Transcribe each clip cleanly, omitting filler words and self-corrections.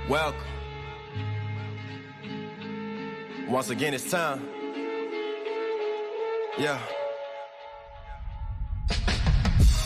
Welcome. Once again, it's time. Yeah.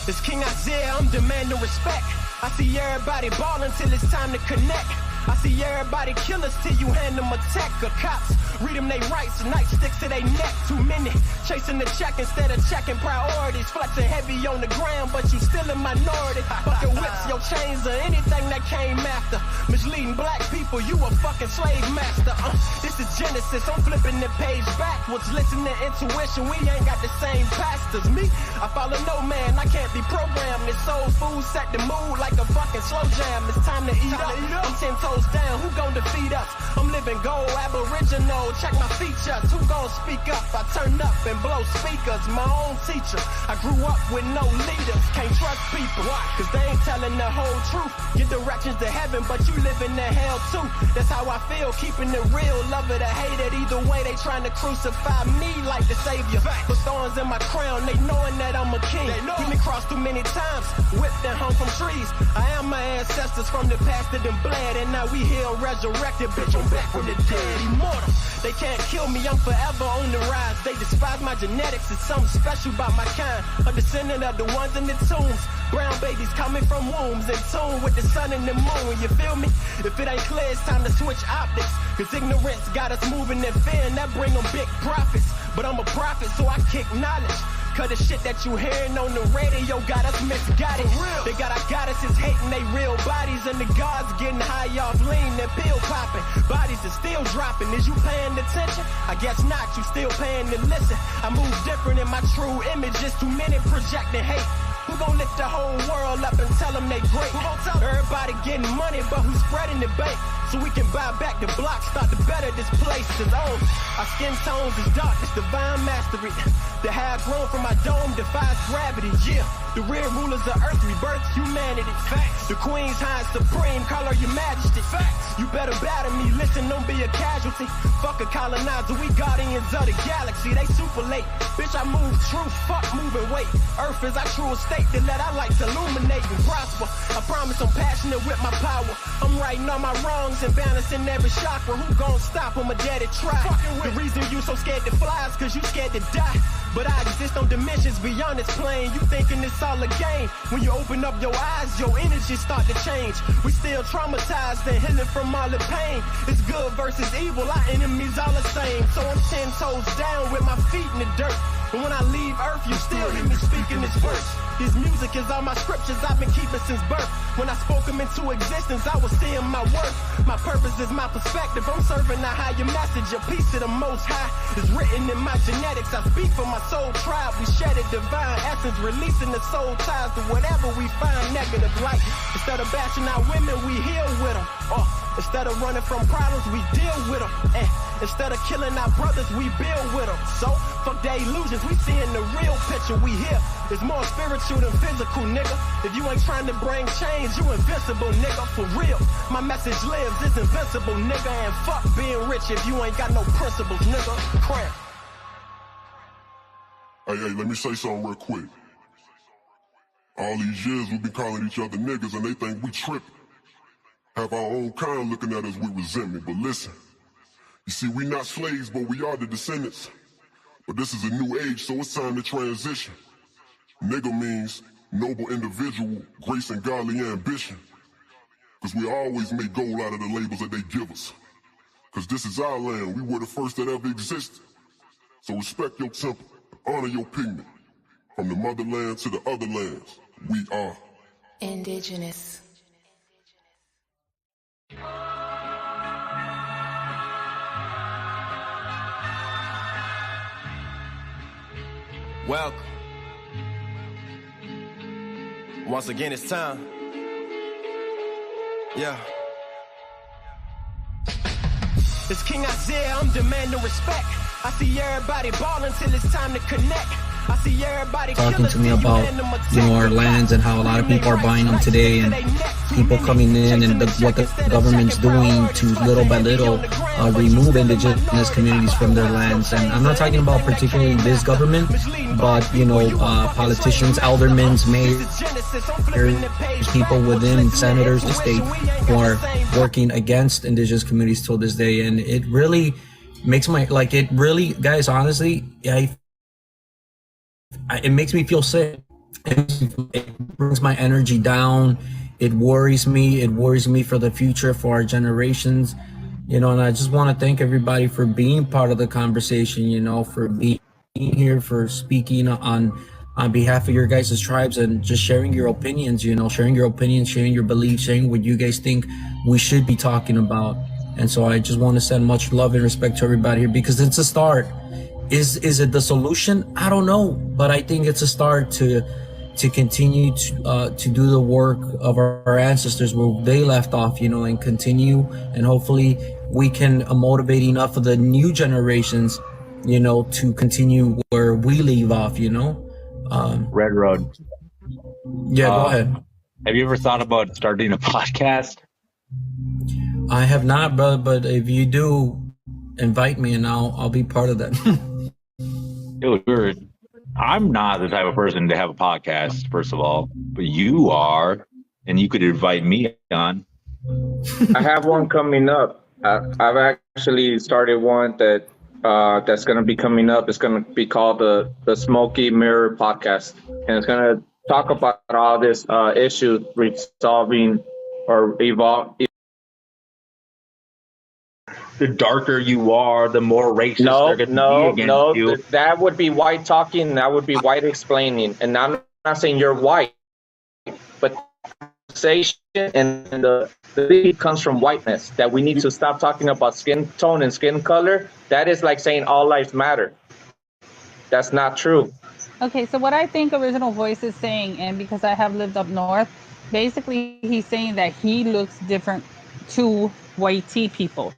It's King Isaiah, I'm demanding respect. I see everybody ballin' till it's time to connect. I see everybody kill us till you hand them a tech. Or cops read them they rights, nightsticks to they neck. Too many chasing the check instead of checking priorities. Flexing heavy on the ground, but you still a minority. Fucking whips, your chains, or anything that came after. Misleading black people, you a fucking slave master. This is Genesis, I'm flipping the page backwards. Listen to intuition, we ain't got the same pastors. Me, I follow no man, I can't be programmed. This soul food set the mood like a fucking slow jam. It's time to eat up. I'm 10 toes down, who gon' defeat us? I'm living gold, aboriginal, check my features. Who gon' speak up? I turn up and blow speakers, my own teacher. I grew up with no leaders, can't trust people. Cause they ain't telling the whole truth. Get directions to heaven, but you living in hell too. That's how I feel, keeping it real. Love it or hate it, either way they trying to crucify me like the savior. Put thorns in my crown, they knowing that I'm a king. We been crossed too many times, whipped and hung from trees. I am my ancestors from the past that them bled, and now we here resurrected, bitch, I'm back from the dead, immortal. They can't kill me, I'm forever on the rise. They despise my genetics, it's something special about my kind. A descendant of the ones in the tombs. Brown babies coming from wombs, in tune with the sun and the moon, you feel me? If it ain't clear, it's time to switch optics. Cause ignorance got us moving in fear, and that bring them big profits. But I'm a prophet, so I kick knowledge. Cause the shit that you hearing on the radio got us misguided. They got our goddesses hating they real bodies, and the gods getting high off lean and pill popping. Bodies are still dropping. Is you paying attention? I guess not. You still paying to listen. I move different in my true image. Just too many projecting hate. Who gon' lift the whole world up and tell them they great? Who gon' tell everybody getting money, but who's spreading the bait? So we can buy back the block, start to better this place. Cause our skin tones is dark, it's divine mastery. The hair grown from my dome defies gravity, yeah. The real rulers of earth rebirth humanity. Facts. The queen's high and supreme, call her your majesty. Facts. You better batter me, listen, don't be a casualty. Fuck a colonizer, we guardians of the galaxy. They super late, bitch, I move truth, fuck moving weight. Earth is our true estate, that let our lights illuminate and prosper. I promise I'm passionate with my power. I'm writing all my wrongs and balancing every chakra. Who gon' stop them? A daddy try. The reason you so scared to fly is cause you scared to die. But I exist on dimensions beyond this plane. You thinking it's all a game. When you open up your eyes, your energy start to change. We still traumatized and healing from all the pain. It's good versus evil, our enemies all the same. So I'm 10 toes down with my feet in the dirt. But when I leave Earth, you still hear me speaking this verse. This music is all my scriptures I've been keeping since birth. When I spoke them into existence, I was seeing my worth. My purpose is my perspective. I'm serving a higher message. A piece of the Most High is written in my genetics. I speak for my soul tribe. We shed a divine essence, releasing the soul ties to whatever we find negative light. Instead of bashing our women, we heal with them. Instead of running from problems, we deal with them. Instead of killing our brothers, we build with them. So, fuck the illusions, we seeing the real picture. We here. It's more spiritual than physical, nigga. If you ain't trying to bring change, you invincible, nigga. For real, my message lives, it's invincible, nigga. And fuck being rich if you ain't got no principles, nigga. Cramp. Hey, let me say something real quick. All these years we've been calling each other niggas and they think we tripping. Have our own kind looking at us with resentment, but listen. You see, we not slaves, but we are the descendants. But this is a new age, so it's time to transition. Nigga means noble individual, grace and godly ambition. Cause we always make gold out of the labels that they give us. Cause this is our land, we were the first that ever existed. So respect your temple, honor your pigment. From the motherland to the other lands, we are indigenous. Welcome. Once again, it's time. Yeah. It's King Isaiah, I'm demanding respect. I see everybody ballin' till it's time to connect. I see everybody talking to me about, our lands and how a lot of people are buying them today, and people coming in and what the government's doing to little by little remove indigenous communities from their lands. And I'm not talking about particularly this government, but politicians, aldermen, mayors, people within senators and state who are working against indigenous communities till this day, and it really makes my guys, honestly, it makes me feel sick. It brings my energy down. It worries me. It worries me for the future, for our generations, and I just want to thank everybody for being part of the conversation, for being here, for speaking on behalf of your guys' tribes, and just sharing your opinions, sharing your beliefs, sharing what you guys think we should be talking about. And so I just want to send much love and respect to everybody here, because it's a start. Is it the solution? I don't know, but I think it's a start to continue to do the work of our ancestors where they left off, and continue, and hopefully we can motivate enough of the new generations, to continue where we leave off, Red Road. Yeah, go ahead. Have you ever thought about starting a podcast? I have not, brother, but if you do, invite me and I'll be part of that. Dude, I'm not the type of person to have a podcast, first of all, but you are, and you could invite me on. I have one coming up. I've actually started one that's going to be coming up. It's going to be called the Smoky Mirror Podcast, and it's going to talk about all this issue resolving or evolve. The darker you are, the more racist they're going to be against you. That would be white talking. That would be white explaining. And I'm not saying you're white, but conversation and the thing comes from whiteness. That we need to stop talking about skin tone and skin color. That is like saying all lives matter. That's not true. Okay, so what I think Original Voice is saying, and because I have lived up north, basically he's saying that he looks different to white tea people.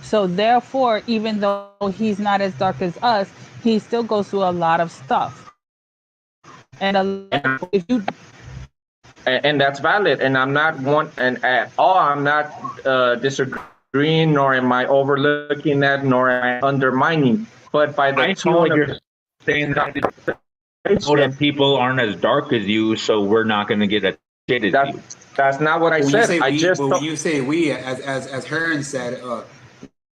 So therefore, even though he's not as dark as us, he still goes through a lot of stuff. And that's valid. And I'm not at all. I'm not disagreeing, nor am I overlooking that, nor am I undermining. But by the tone you're saying that people aren't as dark as you, so we're not going to get a shit at you. That's not what I said. When you say we, as Heron said.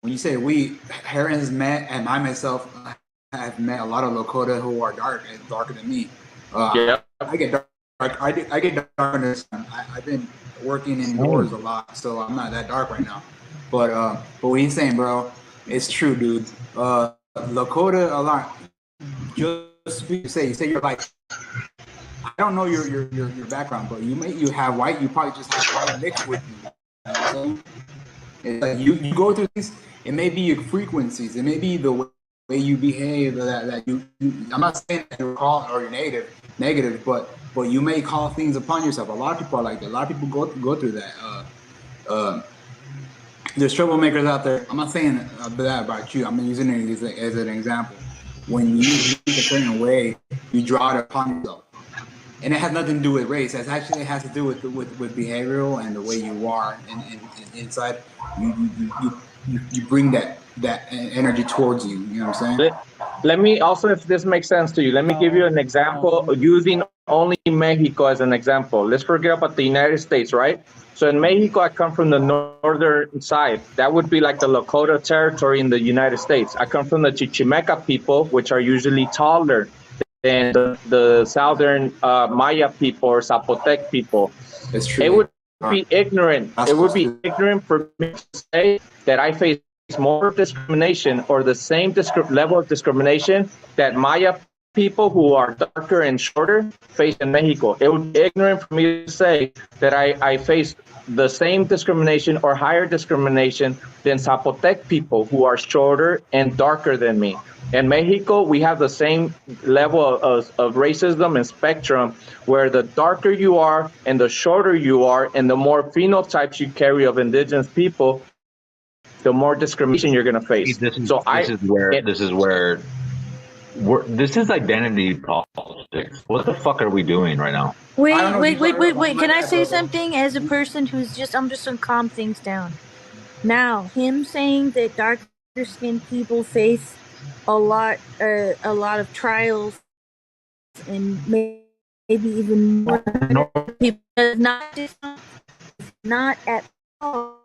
When you say we, Heron's met, and I myself have met a lot of Lakota who are darker than me. Yeah, I get dark. I get dark in the sun. I've been working indoors a lot, so I'm not that dark right now. But what he's saying, bro, it's true, dude. Lakota a lot. Just you say you're like. I don't know your background, but you have white. You probably just have white mixed with you. You know what I'm saying? It's like you go through these. It may be your frequencies. It may be the way you behave. That you I'm not saying that you're called or you're negative, but you may call things upon yourself. A lot of people are like that. A lot of people go through that. There's troublemakers out there. I'm not saying that about you. I'm using it as an example. When you think a certain way, you draw it upon yourself. And it has nothing to do with race. It actually has to do with behavioral and the way you are, and inside you bring that energy towards you. You know what I'm saying? Let me also, if this makes sense to you, let me give you an example using only Mexico as an example. Let's forget about the United States, right? So in Mexico, I come from the northern side. That would be like the Lakota territory in the United States. I come from the Chichimeca people, which are usually taller than the southern Maya people or Zapotec people. It's true. It would be ignorant. It would be ignorant for me to say that I face more discrimination or the same level of discrimination that Maya people who are darker and shorter face in Mexico. It would be ignorant for me to say that I face the same discrimination or higher discrimination than Zapotec people who are shorter and darker than me. In Mexico, we have the same level of racism and spectrum, where the darker you are and the shorter you are and the more phenotypes you carry of indigenous people, the more discrimination you're going to face. This is identity politics. What the fuck are we doing right now? Wait. Can I say something as a person I'm just gonna calm things down. Now, him saying that darker skinned people face a lot of trials and maybe even more people. Not at all.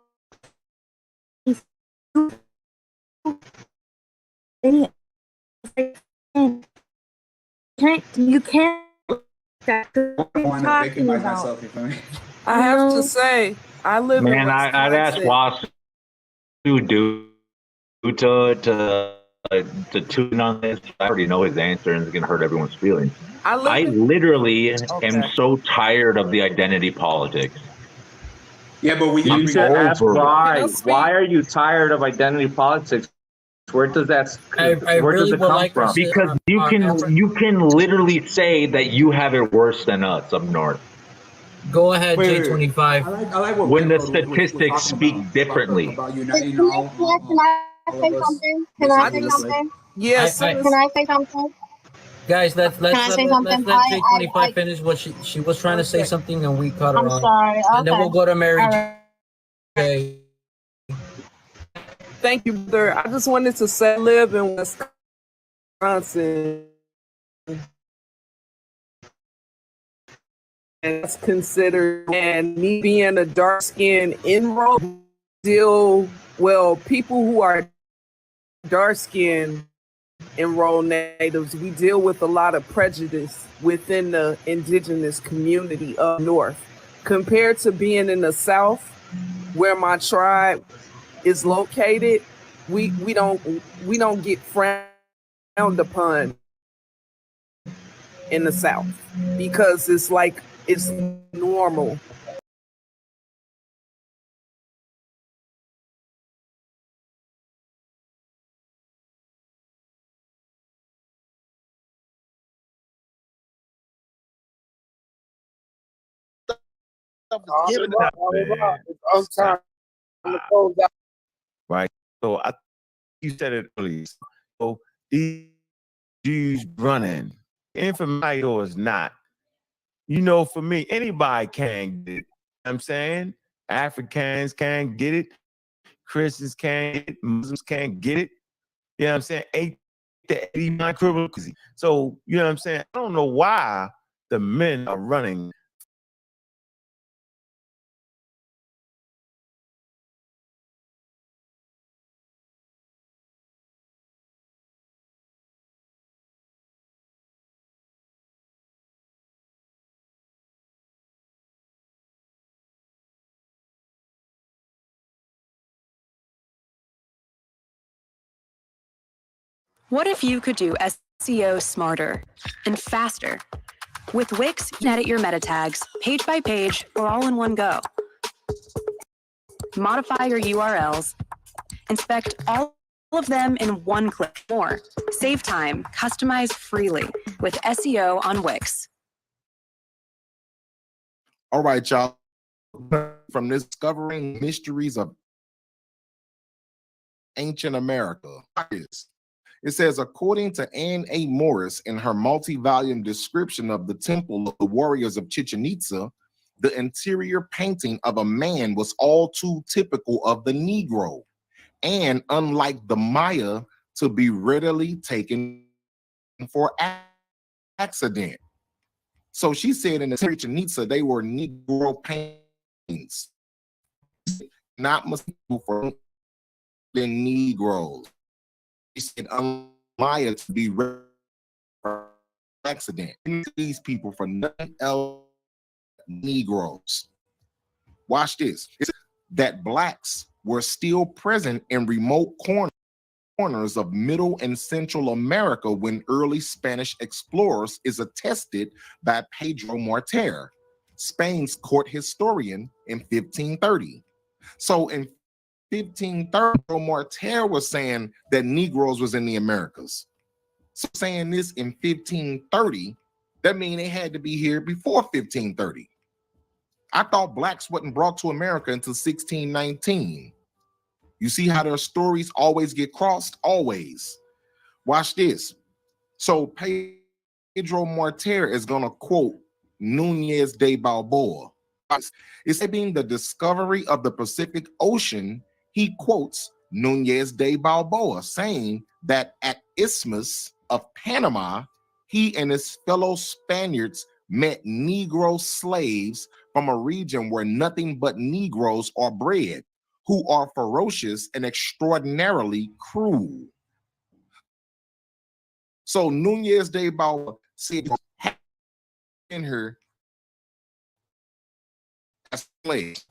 Any you can't talking about. I have to say, I live in Wisconsin. I'd ask Wasu to tune on this. I already know his answer, and it's gonna hurt everyone's feelings. I literally am so tired of the identity politics. Yeah, but you should ask why. Why are you tired of identity politics? Where does that where does it come from? Because you can literally say that you have it worse than us up north. Go ahead, J25. I like what when the statistics speak differently. Can I say something? Can I say something? Yes. Can I say something? Guys, let's let something? J25 finish what she was trying to say something, and we cut her I'm off. sorry. Okay. And then we'll go to Mary J. Thank you, brother. I just wanted to say, I live in Wisconsin, and that's considered, and me being a dark skinned enroll people who are dark skinned enrolled natives, we deal with a lot of prejudice within the indigenous community up north compared to being in the South where my tribe is located. We don't get frowned upon in the South because it's like it's normal. Right. So you said it earlier. So these Jews running, information or is not. You know, for me, anybody can get it. I'm saying Africans can't get it, Christians can't get it, Muslims can't get it. You know what I'm saying? 8 to 89 criminal. So, you know what I'm saying? I don't know why the men are running. What if you could do SEO smarter and faster? With Wix, you can edit your meta tags page by page or all in one go. Modify your URLs, inspect all of them in one click. More, save time, customize freely with SEO on Wix. All right, y'all. From Discovering Mysteries of Ancient America. It says, according to Anne A. Morris in her multi-volume description of the Temple of the Warriors of Chichen Itza, the interior painting of a man was all too typical of the Negro, and unlike the Maya, to be readily taken for accident. So she said in the Chichen Itza, they were Negro paintings, not mistaken for the Negroes. He said, Maya to be accident. These people for nothing else, Negroes. Watch this. It's that blacks were still present in remote corners of Middle and Central America when early Spanish explorers is attested by Pedro Morter, Spain's court historian in 1530. So in 1530, Morter was saying that Negroes was in the Americas. So saying this in 1530, that means they had to be here before 1530. I thought blacks wasn't brought to America until 1619. You see how their stories always get crossed? Always. Watch this. So Pedro Morter is going to quote Núñez de Balboa. It's being the discovery of the Pacific Ocean. He quotes Núñez de Balboa saying that at Isthmus of Panama, he and his fellow Spaniards meant Negro slaves from a region where nothing but Negroes are bred, who are ferocious and extraordinarily cruel. So Nunez de Balboa said in her as slaves.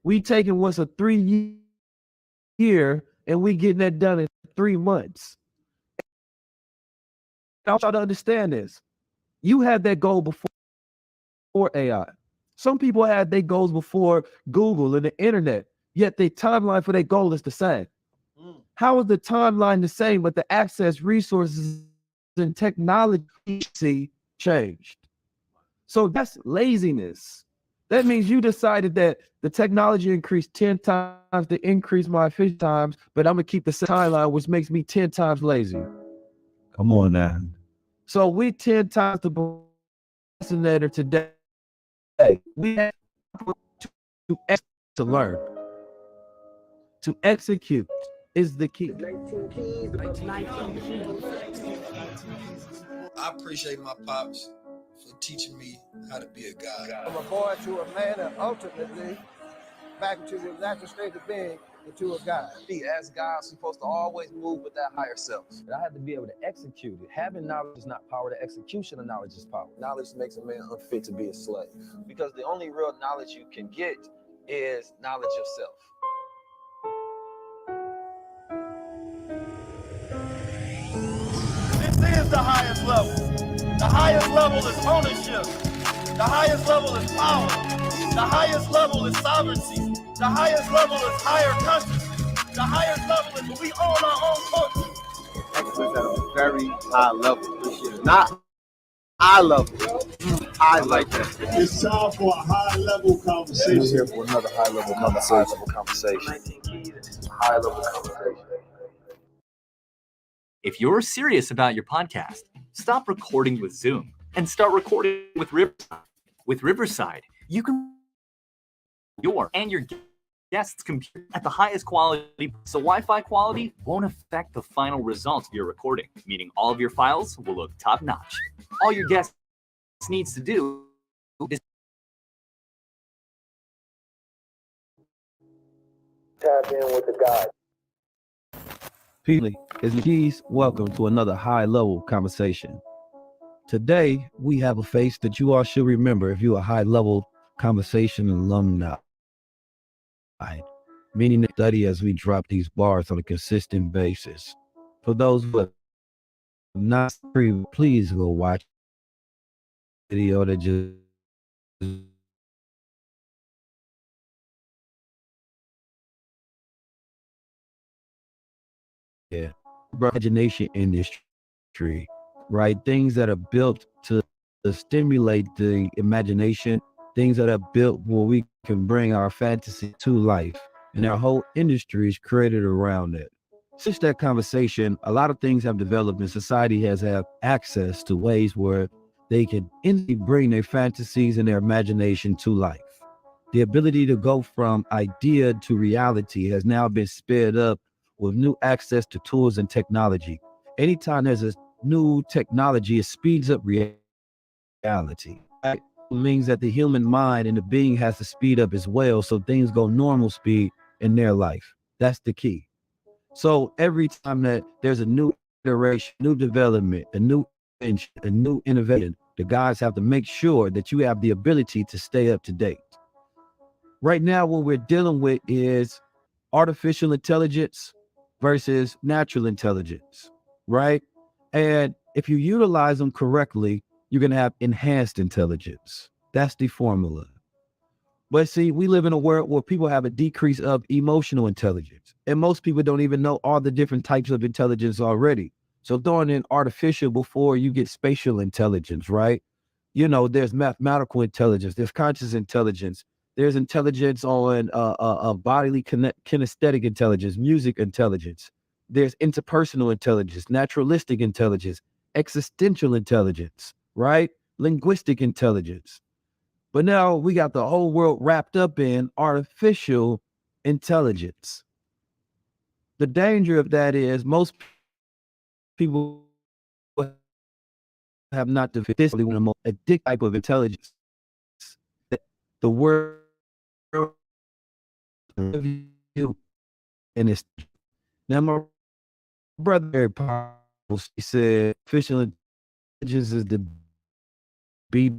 We taking what's a 3-year and we getting that done in 3 months. I want y'all to understand this. You had that goal before AI. Some people had their goals before Google and the internet, yet the timeline for their goal is the same. How is the timeline the same, but the access, resources, and technology changed? So that's laziness. That means you decided that the technology increased 10 times to increase my efficiency times, but I'm gonna keep the timeline, which makes me 10 times lazy. Come on now. So we 10 times the procrastinator today. We have to learn. To execute is the key. I appreciate my pops for teaching me how to be a guy. From a boy to a man, and ultimately back into the natural state of being into a God. As God, we're supposed to always move with that higher self. But I have to be able to execute it. Having knowledge is not power. The execution of knowledge is power. Knowledge makes a man unfit to be a slave. Because the only real knowledge you can get is knowledge of self. This is the highest level. The highest level is ownership. The highest level is power. The highest level is sovereignty. The highest level is higher consciousness. The highest level is we own our own culture. Excellence at a very high level. Not high level. High like that. It's time for a high level conversation. We're here for another high level conversation. High level conversation. If you're serious about your podcast, stop recording with Zoom and start recording with Riverside. With Riverside, you can your guests' computer at the highest quality, so Wi-Fi quality won't affect the final results of your recording, meaning all of your files will look top-notch. All your guests needs to do is Tap in with the guy. Peely is Keys. Welcome to another high-level conversation. Today, we have a face that you all should remember if you're a high-level conversation alumni. Meaning to study as we drop these bars on a consistent basis. For those who have not free, please go watch the video that just imagination industry, right? Things that are built to stimulate the imagination, things that are built where we can bring our fantasy to life. And our whole industry is created around it. Since that conversation, a lot of things have developed and society has had access to ways where they can instantly bring their fantasies and their imagination to life. The ability to go from idea to reality has now been sped up with new access to tools and technology. Anytime there's a new technology, it speeds up reality. It means that the human mind and the being has to speed up as well, so things go normal speed in their life. That's the key. So every time that there's a new iteration, new development, a new innovation, the guys have to make sure that you have the ability to stay up to date. Right now, what we're dealing with is artificial intelligence versus natural intelligence, right? And if you utilize them correctly, you're going to have enhanced intelligence. That's the formula. But see, we live in a world where people have a decrease of emotional intelligence. And most people don't even know all the different types of intelligence already. So throwing in artificial before you get spatial intelligence, right? You know, there's mathematical intelligence, there's conscious intelligence, there's intelligence on bodily kinesthetic intelligence, music intelligence. There's interpersonal intelligence, naturalistic intelligence, existential intelligence, right? Linguistic intelligence. But now we got the whole world wrapped up in artificial intelligence. The danger of that is most people have not developed this addictive type of intelligence. The world and it's now my brother very powerful. He said artificial intelligence is the be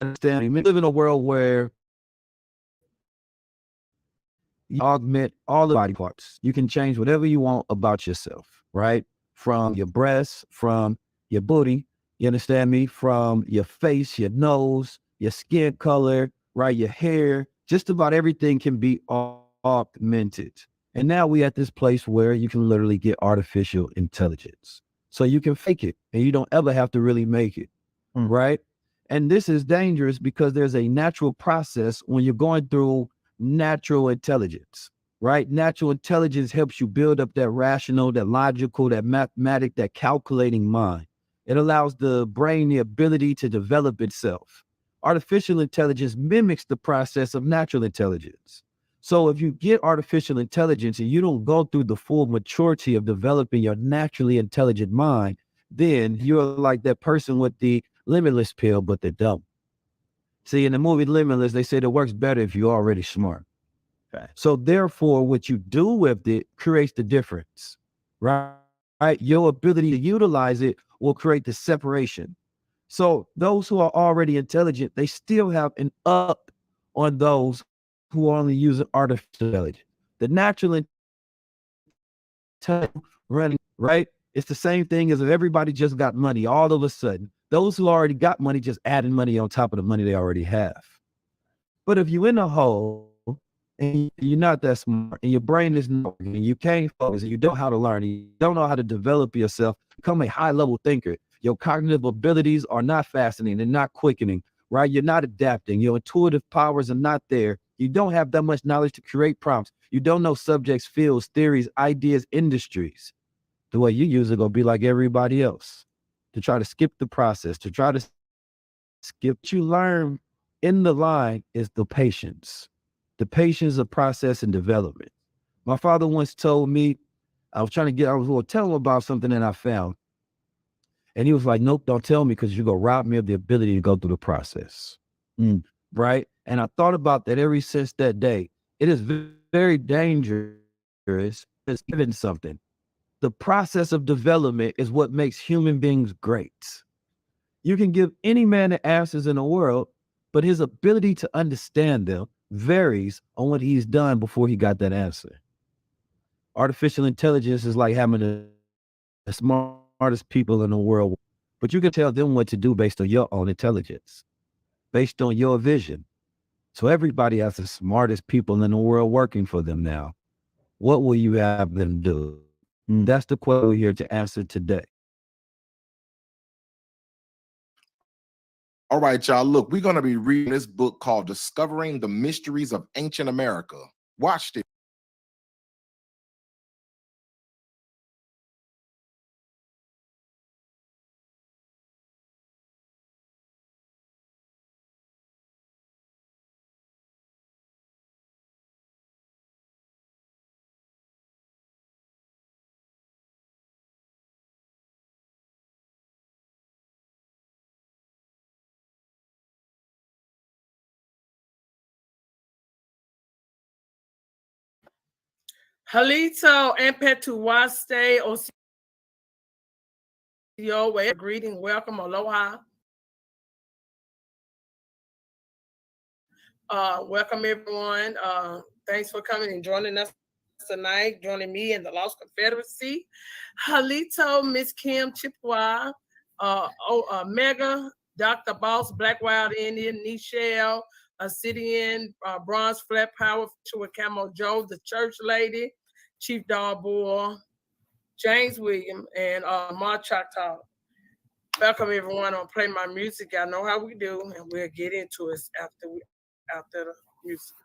understand. We live in a world where you augment all the body parts. You can change whatever you want about yourself, right? From your breasts, from your booty, you understand me? From your face, your nose, your skin color, right? Your hair, just about everything can be augmented. And now we at this place where you can literally get artificial intelligence. So you can fake it and you don't ever have to really make it, right? And this is dangerous because there's a natural process when you're going through natural intelligence, right? Natural intelligence helps you build up that rational, that logical, that mathematic, that calculating mind. It allows the brain the ability to develop itself. Artificial intelligence mimics the process of natural intelligence. So if you get artificial intelligence and you don't go through the full maturity of developing your naturally intelligent mind, then you're like that person with the limitless pill, but they're dumb. See, in the movie Limitless, they said it works better if you're already smart. Okay. So therefore, what you do with it creates the difference, right? Your ability to utilize it will create the separation. So those who are already intelligent, they still have an up on those who are only using artificial intelligence. The natural intelligence running, right? It's the same thing as if everybody just got money all of a sudden. Those who already got money just adding money on top of the money they already have. But if you're in a hole and you're not that smart and your brain is not working and you can't focus and you don't know how to learn, and you don't know how to develop yourself, become a high-level thinker, your cognitive abilities are not fascinating, they're not quickening, right? You're not adapting, your intuitive powers are not there. You don't have that much knowledge to create prompts. You don't know subjects, fields, theories, ideas, industries. The way you use it gonna be like everybody else. To try to skip the process, to try to skip what you learn in the line is the patience of process and development. My father once told me, I was going to tell him about something that I found. And he was like, nope, don't tell me because you're going to rob me of the ability to go through the process. Right? And I thought about that ever since that day. It is very dangerous. It's given something. The process of development is what makes human beings great. You can give any man the answers in the world, but his ability to understand them varies on what he's done before he got that answer. Artificial intelligence is like having the smartest people in the world, but you can tell them what to do based on your own intelligence, based on your vision. So everybody has the smartest people in the world working for them now. What will you have them do? That's the question we're here to answer today. All right, y'all. Look, we're going to be reading this book called Discovering the Mysteries of Ancient America. Watch this. Halito and Petuwaste Osio, greeting, welcome, aloha. Welcome everyone. Thanks for coming and joining us tonight, joining me in the Lost Confederacy. Halito, Miss Kim Chippewa, Mega, Dr. Boss, Black Wild Indian, Nichelle, Ascidian, Bronze Flat Power, with Camo Joe, the Church Lady, Chief Dog Bull, James William, and Mar Choctaw. Welcome everyone on Play My Music. Y'all know how we do, and we'll get into it after the music.